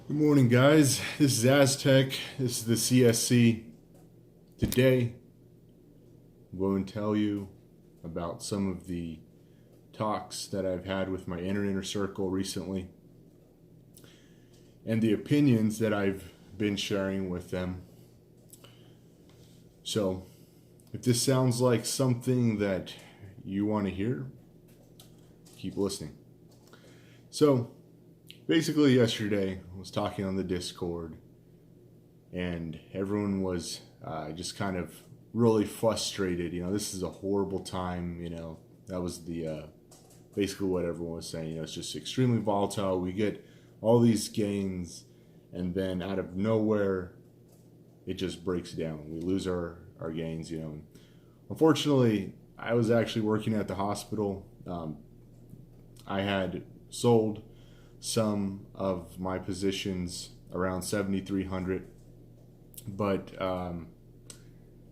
Good morning, guys. This is Aztec. This is the CSC. Today, I'm going to tell you about some of the talks that I've had with my inner circle recently and the opinions that I've been sharing with them. So, if this sounds like something that you want to hear, keep listening. So, basically, yesterday I was talking on the Discord, and everyone was just kind of really frustrated. This is a horrible time. That was the basically what everyone was saying. It's just extremely volatile. We get all these gains, and then out of nowhere, it just breaks down. We lose our gains. Unfortunately, I was actually working at the hospital. I had sold some of my positions around 7,300, but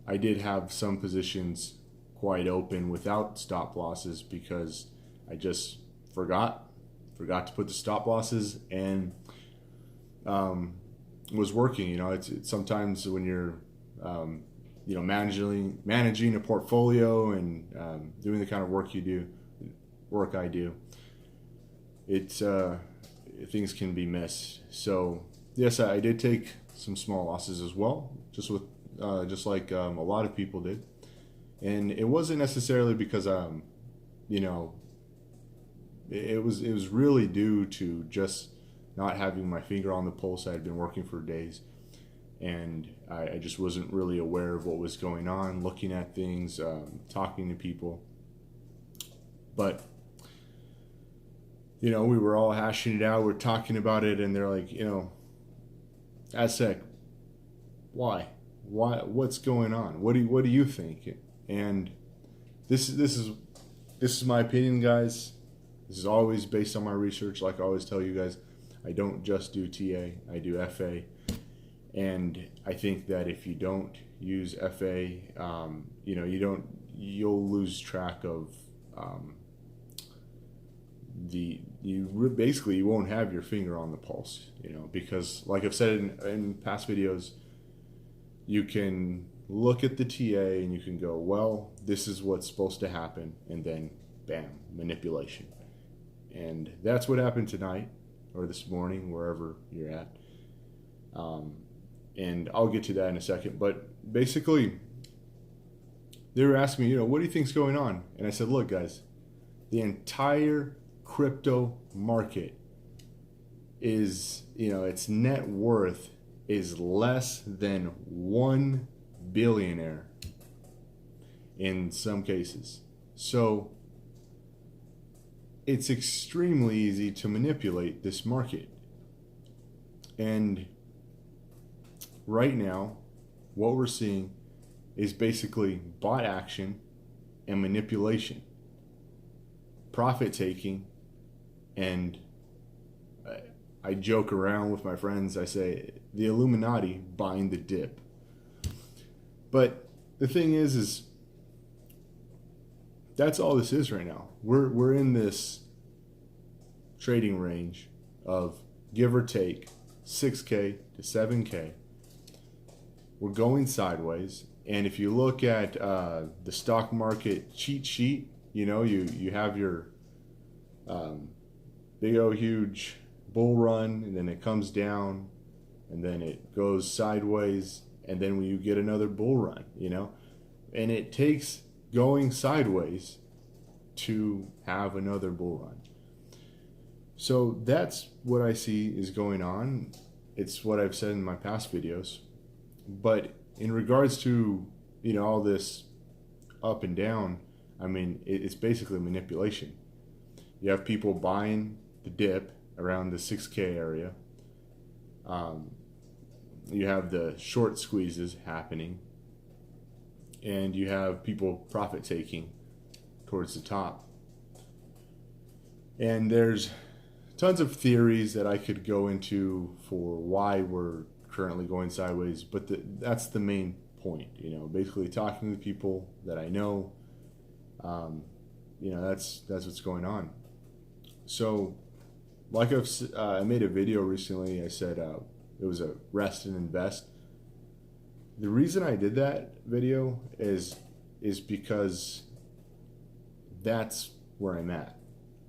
I did have some positions quite open without stop losses because I just forgot to put the stop losses and was working. It's sometimes when you're managing a portfolio and doing the kind of work I do, it's things can be missed. So yes, I did take some small losses as well, just like a lot of people did, and it wasn't necessarily because it was really due to just not having my finger on the pulse. I had been working for days, and I just wasn't really aware of what was going on, looking at things, talking to people, but we were all hashing it out. We're talking about it, and they're like, Aztec, why? What's going on? What do you think? And this is my opinion, guys. This is always based on my research. Like I always tell you guys, I don't just do TA. I do FA, and I think that if you don't use FA, you'll lose track of. You won't have your finger on the pulse, because like I've said in past videos, you can look at the TA and you can go, well, this is what's supposed to happen, and then bam, manipulation. And that's what happened tonight or this morning, wherever you're at. And I'll get to that in a second, but basically they were asking me, what do you think's going on? And I said, look, guys, the entire crypto market is, its net worth is less than 1 billionaire in some cases. So it's extremely easy to manipulate this market. And right now, what we're seeing is basically bot action and manipulation, profit taking. And I joke around with my friends. I say the Illuminati buying the dip. But the thing is that's all this is right now. We're in this trading range of give or take 6K to 7K. We're going sideways. And if you look at the stock market cheat sheet, you have your big old huge bull run, and then it comes down, and then it goes sideways, and then when you get another bull run, and it takes going sideways to have another bull run. So that's what I see is going on. It's what I've said in my past videos. But in regards to all this up and down, it's basically manipulation. You have people buying the dip around the 6K area. You have the short squeezes happening, and you have people profit taking towards the top. And there's tons of theories that I could go into for why we're currently going sideways, but that's the main point. Basically talking to people that I know. That's what's going on. So like I made a video recently. I said it was a rest and invest. The reason I did that video is because that's where I'm at.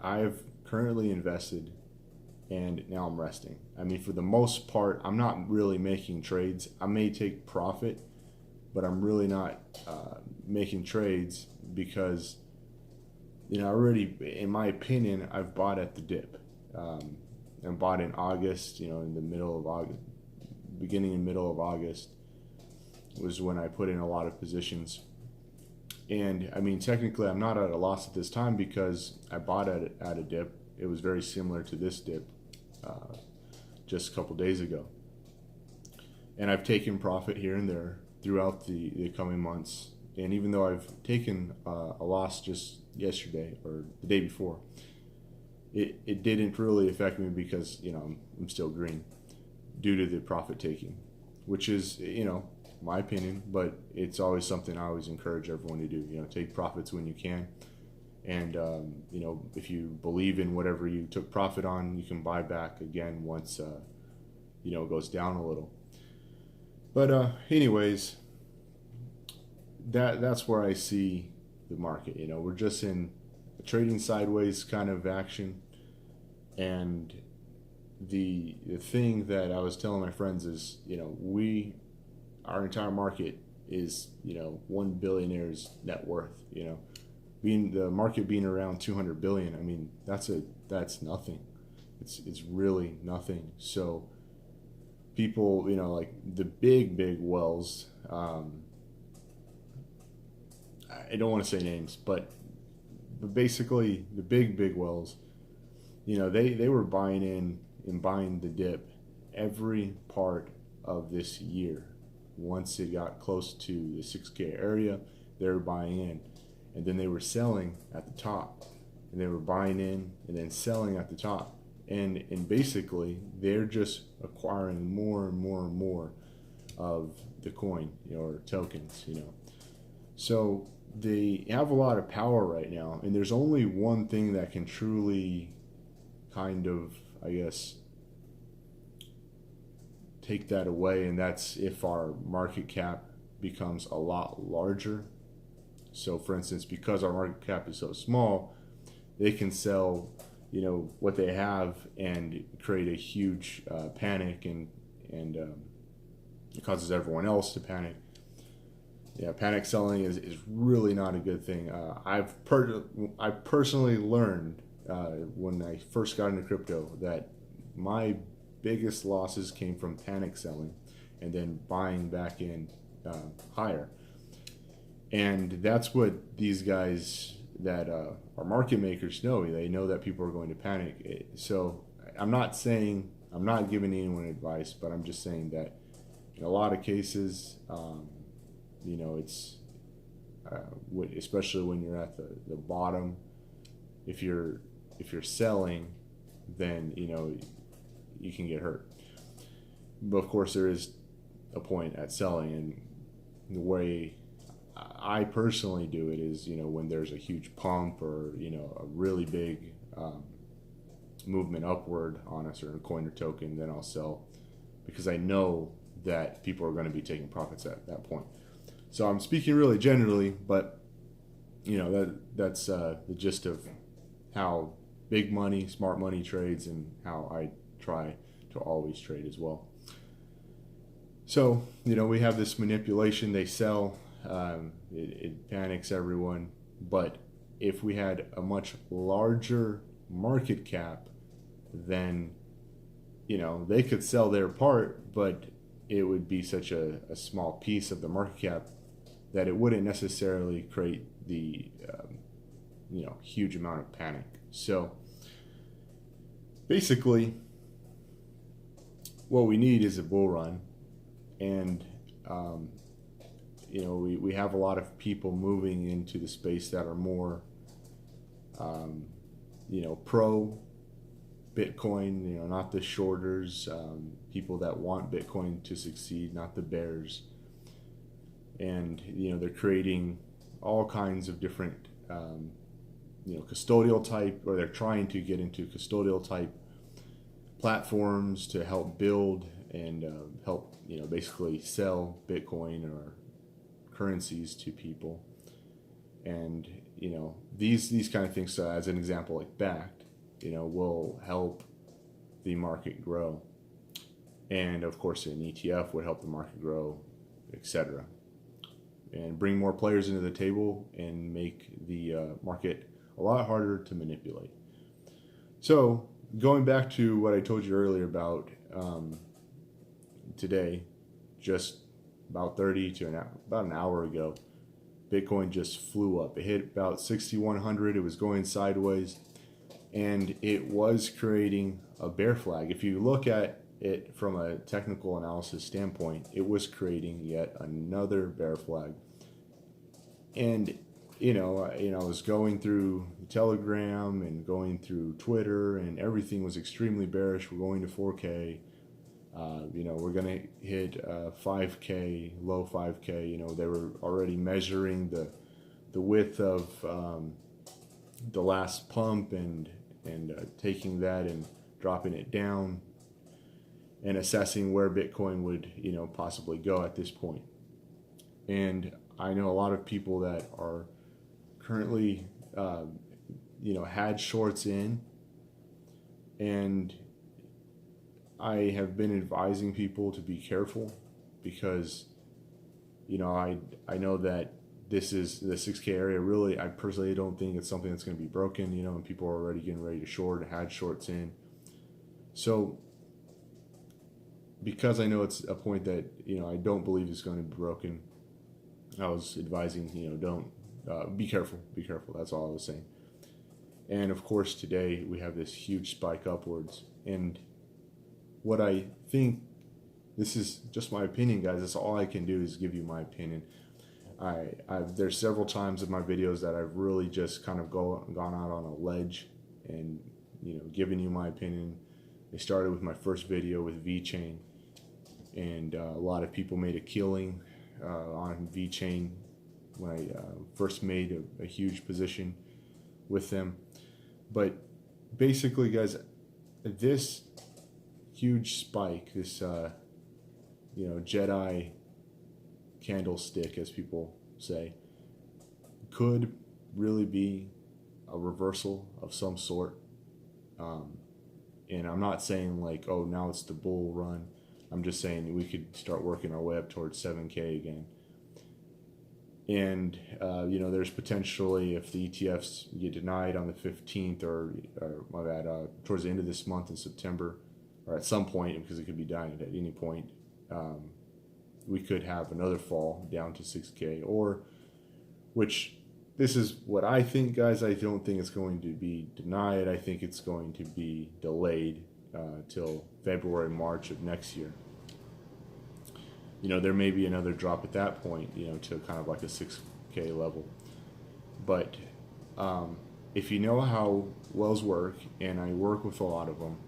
I've currently invested and now I'm resting. I mean, for the most part, I'm not really making trades. I may take profit, but I'm really not making trades because, I already, in my opinion, I've bought at the dip. And bought in August, in the middle of August, beginning and middle of August was when I put in a lot of positions. And I mean, technically, I'm not at a loss at this time because I bought at a dip. It was very similar to this dip just a couple days ago. And I've taken profit here and there throughout the coming months. And even though I've taken a loss just yesterday or the day before, it didn't really affect me because, I'm still green due to the profit taking, which is, my opinion, but it's always something I always encourage everyone to do. Take profits when you can. And, if you believe in whatever you took profit on, you can buy back again once, it goes down a little. But anyways, that's where I see the market. We're just in a trading sideways kind of action. And the thing that I was telling my friends is, our entire market is, 1 billionaire's net worth, being the market being around 200 billion. I mean, that's nothing. It's really nothing. So people, like the big wells, I don't want to say names, but basically the big wells, they were buying in and buying the dip every part of this year. Once it got close to the 6K area, they were buying in, and then they were selling at the top, and they were buying in and then selling at the top, and basically they're just acquiring more and more and more of the coin, or tokens, So they have a lot of power right now, and there's only one thing that can truly kind of, I guess, take that away, and that's if our market cap becomes a lot larger. So for instance, because our market cap is so small, they can sell what they have and create a huge panic, and it causes everyone else to panic. Panic selling is really not a good thing. I personally learned when I first got into crypto that my biggest losses came from panic selling and then buying back in higher. And that's what these guys that are market makers know. They know that people are going to panic. So I'm not giving anyone advice, but I'm just saying that in a lot of cases, it's especially when you're at the bottom, if you're selling, then you can get hurt. But of course there is a point at selling, and the way I personally do it is when there's a huge pump or a really big movement upward on a certain coin or token, then I'll sell, because I know that people are going to be taking profits at that point. So I'm speaking really generally, but that's the gist of how big money, smart money trades, and how I try to always trade as well. So we have this manipulation. They sell, it panics everyone. But if we had a much larger market cap, then they could sell their part, but it would be such a small piece of the market cap that it wouldn't necessarily create the huge amount of panic. So basically what we need is a bull run, and we have a lot of people moving into the space that are more pro Bitcoin, not the shorters, people that want Bitcoin to succeed, not the bears. And they're creating all kinds of different custodial type, or they're trying to get into custodial type platforms to help build and help, basically sell Bitcoin or currencies to people. And, these kind of things, so as an example, like Backed, will help the market grow. And of course, an ETF would help the market grow, etc. And bring more players into the table and make the market a lot harder to manipulate. So, going back to what I told you earlier about today, just about about an hour ago, Bitcoin just flew up. It hit about 6,100. It was going sideways, and it was creating a bear flag. If you look at it from a technical analysis standpoint, it was creating yet another bear flag. And I was going through Telegram and going through Twitter, and everything was extremely bearish. We're going to 4K. We're going to hit 5K, low 5K. They were already measuring the width of the last pump and taking that and dropping it down and assessing where Bitcoin would, possibly go at this point. And I know a lot of people that are currently, had shorts in, and I have been advising people to be careful because, I know that this is the 6K area. Really, I personally don't think it's something that's going to be broken, and people are already getting ready to short and had shorts in. So, because I know it's a point that, I don't believe is going to be broken, I was advising, don't, be careful, that's all I was saying. And of course, today we have this huge spike upwards. And what I think, this is just my opinion, guys, that's all I can do is give you my opinion. There's several times in my videos that I've really just kind of gone out on a ledge and, given you my opinion. It started with my first video with VeChain, and a lot of people made a killing on VeChain when I first made a huge position with them. But basically, guys, this huge spike, this Jedi candlestick, as people say, could really be a reversal of some sort. And I'm not saying like, oh, now it's the bull run. I'm just saying we could start working our way up towards 7K again. And, there's potentially, if the ETFs get denied on the 15th or my bad, towards the end of this month in September, or at some point, because it could be denied at any point, we could have another fall down to 6K, or, which, this is what I think, guys. I don't think it's going to be denied. I think it's going to be delayed till February, March of next year. There may be another drop at that point, to kind of like a 6K level. But if you know how wells work, and I work with a lot of them,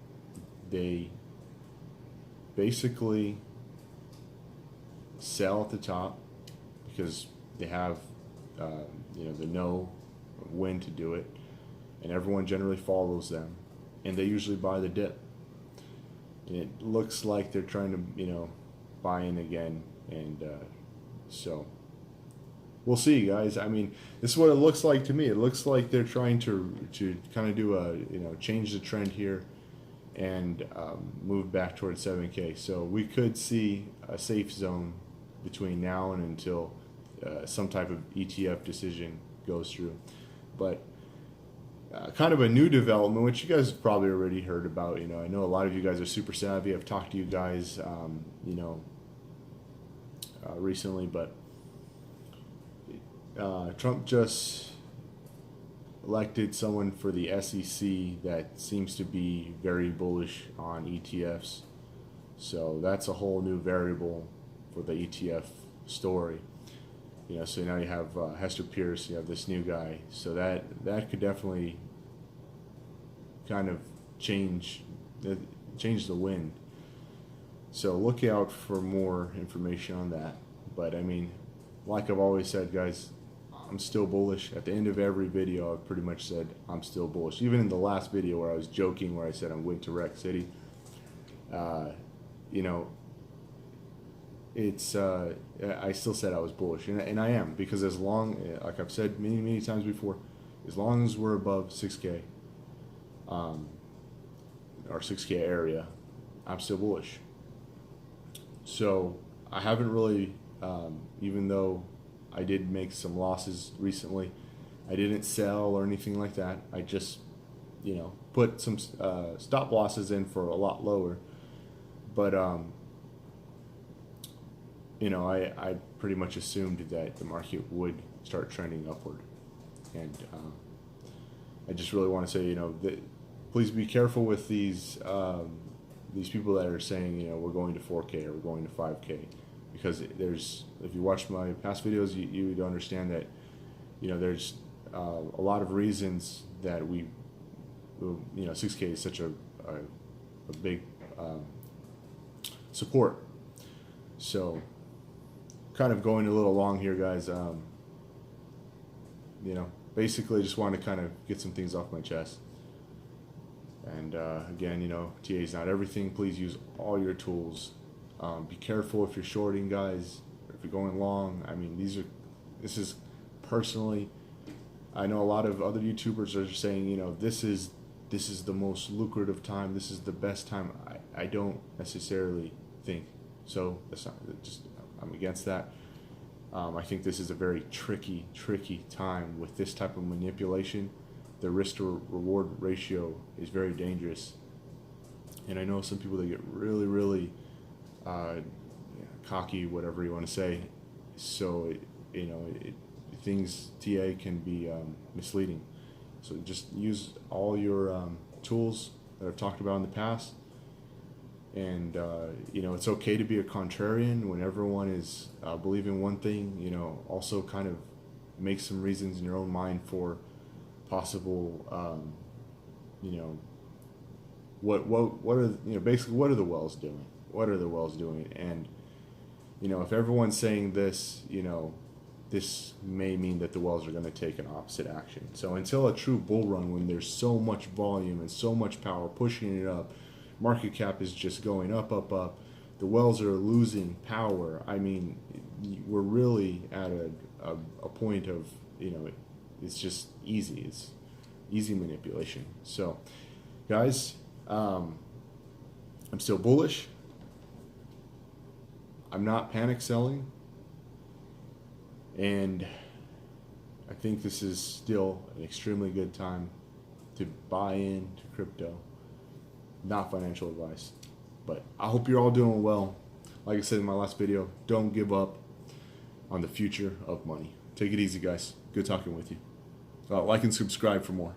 they basically sell at the top because they have, they know when to do it, and everyone generally follows them, and they usually buy the dip. And it looks like they're trying to, buy in again, and so we'll see, guys. I mean, this is what it looks like to me. It looks like they're trying to kind of do a, change the trend here and move back towards 7K. So we could see a safe zone between now and until some type of ETF decision goes through. But kind of a new development, which you guys have probably already heard about. I know a lot of you guys are super savvy. I've talked to you guys, recently, but Trump just elected someone for the SEC that seems to be very bullish on ETFs. So that's a whole new variable for the ETF story. So now you have Hester Pierce, you have this new guy. So that could definitely kind of change the wind. So look out for more information on that. But I mean, like I've always said, guys, I'm still bullish. At the end of every video, I've pretty much said I'm still bullish. Even in the last video where I was joking, where I said I went to Rec City, you know, it's I still said I was bullish, and I am, because as long, like I've said many times before, as long as we're above 6K, or 6K area, I'm still bullish. So I haven't really, even though I did make some losses recently, I didn't sell or anything like that. I just, put some stop losses in for a lot lower. But I pretty much assumed that the market would start trending upward, and I just really want to say, that please be careful with these people that are saying, we're going to 4K or we're going to 5K, because if you watch my past videos, you would understand that, there's a lot of reasons that 6K is such a big support. So, kind of going a little long here, guys. Basically just want to kind of get some things off my chest. And again, TA is not everything. Please use all your tools. Be careful if you're shorting, guys, or if you're going long. I mean, this is personally, I know a lot of other YouTubers are saying, this is the most lucrative time. This is the best time. I don't necessarily think so. That's not just, I'm against that. I think this is a very tricky time with this type of manipulation. The risk to reward ratio is very dangerous, and I know some people that get really cocky, whatever you want to say. So things TA can be misleading. So just use all your tools that I've talked about in the past. And it's okay to be a contrarian when everyone is believing one thing. Also kind of make some reasons in your own mind for possible, what are basically what are the wells doing? What are the wells doing? And if everyone's saying this, this may mean that the wells are going to take an opposite action. So until a true bull run, when there's so much volume and so much power pushing it up, market cap is just going up, the wells are losing power. I mean, we're really at a point of, it's just easy. It's easy manipulation. So, guys, I'm still bullish. I'm not panic selling. And I think this is still an extremely good time to buy into crypto. Not financial advice. But I hope you're all doing well. Like I said in my last video, don't give up on the future of money. Take it easy, guys. Good talking with you. Like and subscribe for more.